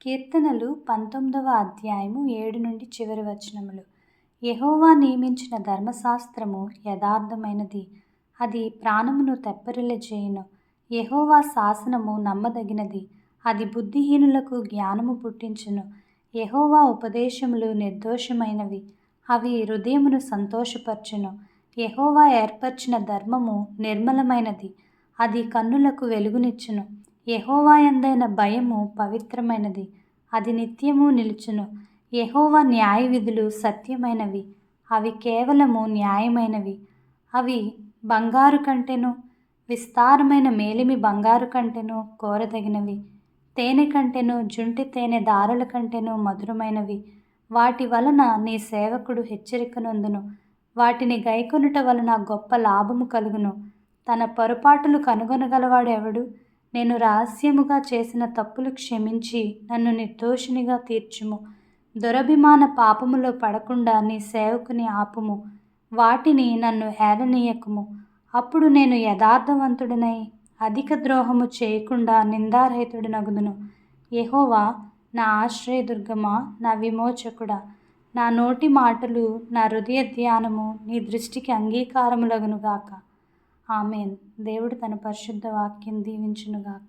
కీర్తనలు 19వ అధ్యాయము 7 నుండి చివరి వచనములు. యెహోవా నియమించిన ధర్మశాస్త్రము యథార్థమైనది, అది ప్రాణమును తెప్పరిల్లజేయును. యెహోవా శాసనము నమ్మదగినది, అది బుద్ధిహీనులకు జ్ఞానము పుట్టించును. యెహోవా ఉపదేశములు నిర్దోషమైనవి, అవి హృదయమును సంతోషపరచును. యెహోవా ఏర్పరచిన ధర్మము నిర్మలమైనది, అది కన్నులకు వెలుగునిచ్చును. యెహోవా యందైన భయము పవిత్రమైనది, అది నిత్యము నిలుచును. యెహోవా న్యాయవిధులు సత్యమైనవి, అవి కేవలము న్యాయమైనవి. అవి బంగారు కంటెను, విస్తారమైన మేలిమి బంగారు కంటెను కోరదగినవి. తేనె కంటెను, జుంటి తేనె దారల కంటెను మధురమైనవి. వాటి వలన నీ సేవకుడు హెచ్చరిక నొందును. వాటిని గైకొనుట వలన గొప్ప లాభము కలుగును. తన పొరపాటులు కనుగొనగలవాడెవడు? నేను రహస్యముగా చేసిన తప్పులు క్షమించి నన్ను నిర్దోషినిగా తీర్చుము. దురభిమాన పాపములో పడకుండా నీ సేవకుని ఆపుము. వాటిని నన్ను ఏలనీయకుము. అప్పుడు నేను యథార్థవంతుడనై అధిక ద్రోహము చేయకుండా నిందారహితుడనగుదును. యెహోవా నా ఆశ్రయదుర్గమా, నా విమోచకుడా, నా నోటి మాటలు, నా హృదయ ధ్యానము నీ దృష్టికి అంగీకారములగునుగాక. ఆమేన్. దేవుడు తన పరిశుద్ధ వాక్యం దీవించునుగాక.